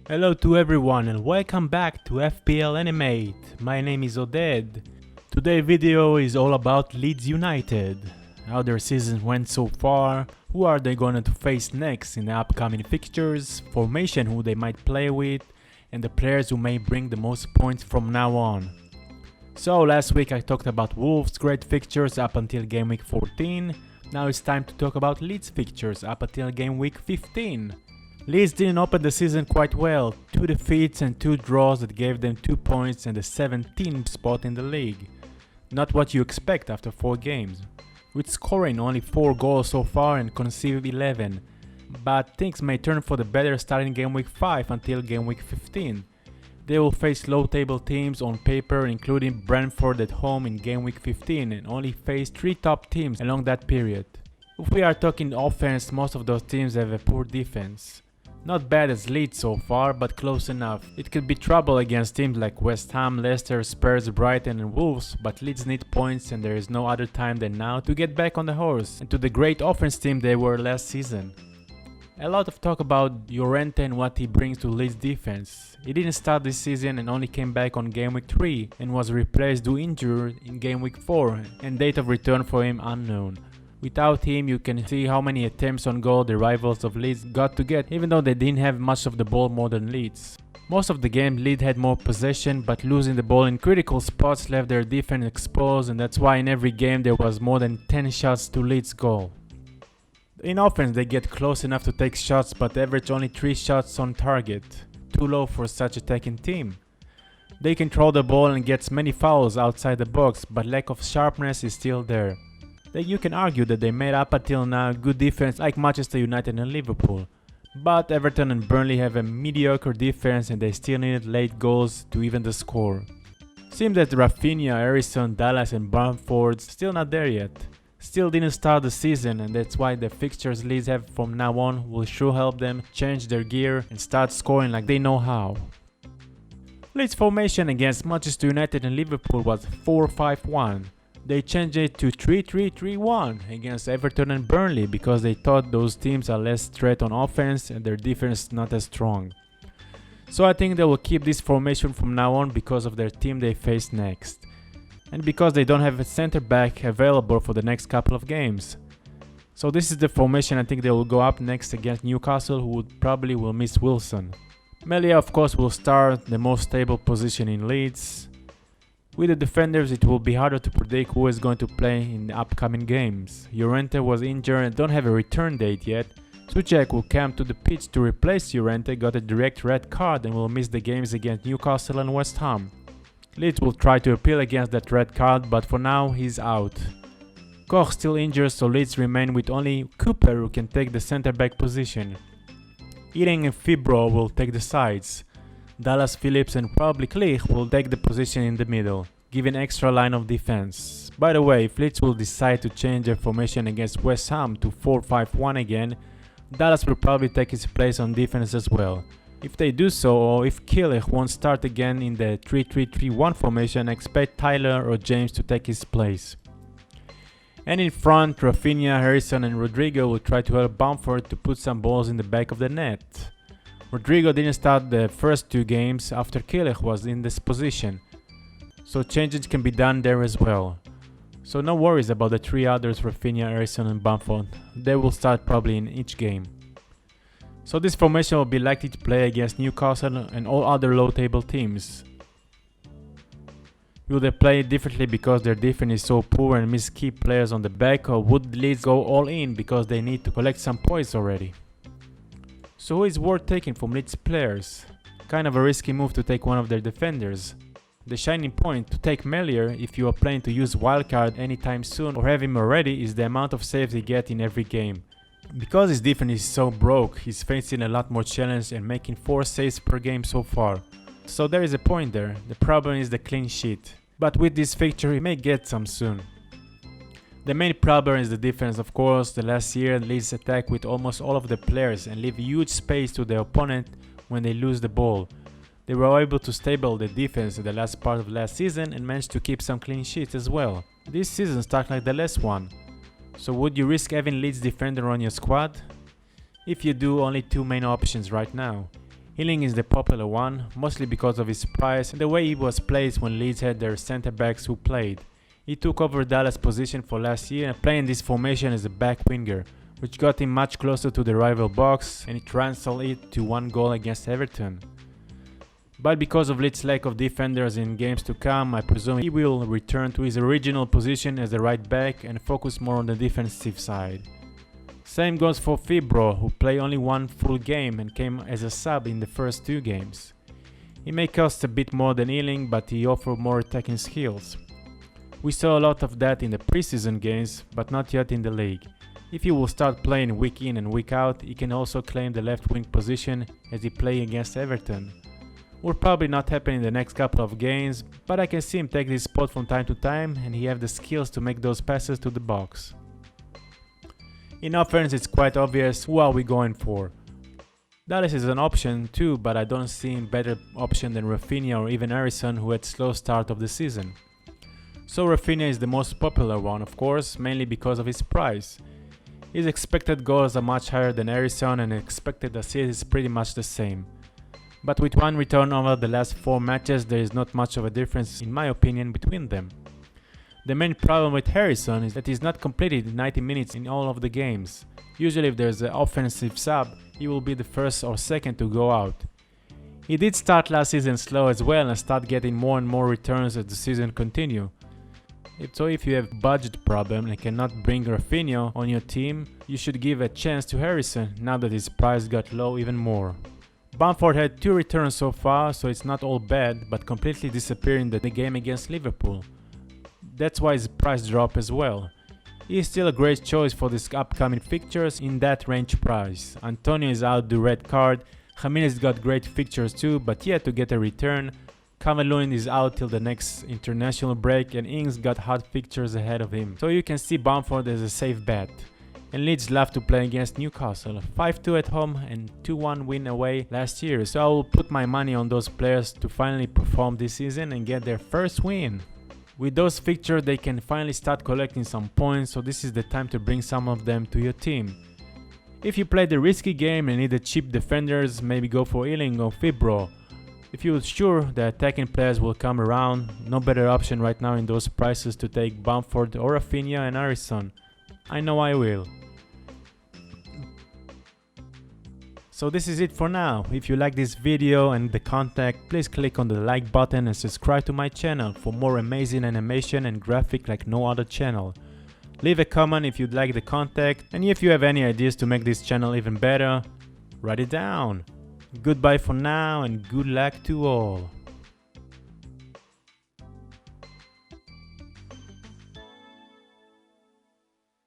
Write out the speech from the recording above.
Hello to everyone and welcome back to FPL Animate. My name is Oded. Today's video is all about Leeds United. How their season went so far, who are they going to face next in the upcoming fixtures, formation who they might play with, and the players who may bring the most points from now on. So last week I talked about Wolves' great fixtures up until game week 14. Now it's time to talk about Leeds' fixtures up until game week 15. Leeds didn't open the season quite well, 2 defeats and 2 draws that gave them 2 points and the 17th spot in the league. Not what you expect after 4 games, with scoring only 4 goals so far and conceded 11, but things may turn for the better starting game week 5 until game week 15. They will face low table teams on paper, including Brentford at home in game week 15, and only face 3 top teams along that period. If we are talking offense, most of those teams have a poor defense. Not bad as Leeds so far, but close enough. It could be trouble against teams like West Ham, Leicester, Spurs, Brighton and Wolves, but Leeds need points and there is no other time than now to get back on the horse and to the great offense team they were last season. A lot of talk about Llorente and what he brings to Leeds defense. He didn't start this season and only came back on game week 3 and was replaced due injury in game week 4 and date of return for him unknown. Without him, you can see how many attempts on goal the rivals of Leeds got to get, even though they didn't have much of the ball more than Leeds. Most of the game, Leeds had more possession, but losing the ball in critical spots left their defense exposed, and that's why in every game there was more than 10 shots to Leeds' goal. In offense, they get close enough to take shots, but average only 3 shots on target, too low for such a attacking team. They control the ball and gets many fouls outside the box, but lack of sharpness is still there. You can argue that they made up until now good defense like Manchester United and Liverpool, but Everton and Burnley have a mediocre defense and they still needed late goals to even the score. Seems that Rafinha, Harrison, Dallas and Bamford still not there yet. Still didn't start the season, and that's why the fixtures Leeds have from now on will sure help them change their gear and start scoring like they know how. Leeds' formation against Manchester United and Liverpool was 4-5-1. They changed it to 3-3-3-1 against Everton and Burnley because they thought those teams are less threat on offense and their defense not as strong. So I think they will keep this formation from now on because of their team they face next. And because they don't have a center back available for the next couple of games. So this is the formation I think they will go up next against Newcastle, who probably will miss Wilson. Melia of course will start, the most stable position in Leeds. With the defenders, it will be harder to predict who is going to play in the upcoming games. Llorente was injured and don't have a return date yet. Souček will come to the pitch to replace Llorente, got a direct red card and will miss the games against Newcastle and West Ham. Leeds will try to appeal against that red card, but for now he's out. Koch still injured, so Leeds remain with only Cooper who can take the centre back position. Eating and Fibro will take the sides. Dallas, Phillips and probably Klich will take the position in the middle, giving extra line of defense. By the way, if Leeds will decide to change their formation against West Ham to 4-5-1 again, Dallas will probably take his place on defense as well. If they do so, or if Klich won't start again in the 3-3-3-1 formation, expect Tyler or James to take his place. And in front, Rafinha, Harrison and Rodrigo will try to help Bamford to put some balls in the back of the net. Rodrigo didn't start the first 2 games after Klich was in this position, so changes can be done there as well. So no worries about the 3 others, Rafinha, Harrison and Bamford. They will start probably in each game. So this formation will be likely to play against Newcastle and all other low table teams. Will they play differently because their defense is so poor and miss key players on the back, or would Leeds go all in because they need to collect some points already? So who is worth taking from Leeds players? Kind of a risky move to take one of their defenders. The shining point to take Melia if you are planning to use wildcard anytime soon or have him already is the amount of saves he gets in every game. Because his defense is so broke, he's facing a lot more challenge and making 4 saves per game so far. So there is a point there, the problem is the clean sheet. But with this fixture he may get some soon. The main problem is the defense, of course. The last year Leeds attack with almost all of the players and leave huge space to the opponent when they lose the ball. They were able to stable the defense in the last part of last season and managed to keep some clean sheets as well. This season started like the last one. So would you risk having Leeds defender on your squad? If you do, only two main options right now. Healing is the popular one, mostly because of his price and the way he was placed when Leeds had their centre backs who played. He took over Dallas' position for last year and playing this formation as a back winger, which got him much closer to the rival box and he transferred it to 1 goal against Everton. But because of Leeds' lack of defenders in games to come, I presume he will return to his original position as the right back and focus more on the defensive side. Same goes for Fibro, who played only one full game and came as a sub in the first 2 games. He may cost a bit more than Ealing, but he offers more attacking skills. We saw a lot of that in the preseason games, but not yet in the league. If he will start playing week in and week out, he can also claim the left wing position as he played against Everton. Will probably not happen in the next couple of games, but I can see him take this spot from time to time and he have the skills to make those passes to the box. In offense, it's quite obvious who are we going for. Dallas is an option too, but I don't see a better option than Rafinha or even Harrison, who had slow start of the season. So Rafinha is the most popular one, of course, mainly because of his price. His expected goals are much higher than Harrison and expected assist is pretty much the same. But with one return over the last 4 matches, there is not much of a difference in my opinion between them. The main problem with Harrison is that he's not completed 90 minutes in all of the games. Usually if there's an offensive sub, he will be the first or second to go out. He did start last season slow as well and start getting more and more returns as the season continued. So if you have budget problem and cannot bring Rafinha on your team, you should give a chance to Harrison now that his price got low even more. Bamford had 2 returns so far, so it's not all bad, but completely disappeared in the game against Liverpool. That's why his price dropped as well. He is still a great choice for these upcoming fixtures in that range price. Antonio is out the red card, Jimenez got great fixtures too, but yet to get a return. Calvert-Lewin is out till the next international break and Ings got hard fixtures ahead of him. So you can see Bamford as a safe bet. And Leeds love to play against Newcastle, 5-2 at home and 2-1 win away last year, so I will put my money on those players to finally perform this season and get their first win. With those fixtures they can finally start collecting some points, so this is the time to bring some of them to your team. If you play the risky game and need the cheap defenders, maybe go for Ealing or Fibro. If you're sure the attacking players will come around, no better option right now in those prices to take Bamford or Rafinha and Harrison. I know I will. So this is it for now. If you like this video and the content, please click on the like button and subscribe to my channel for more amazing animation and graphic like no other channel. Leave a comment if you'd like the content, and if you have any ideas to make this channel even better, write it down. Goodbye for now and good luck to all.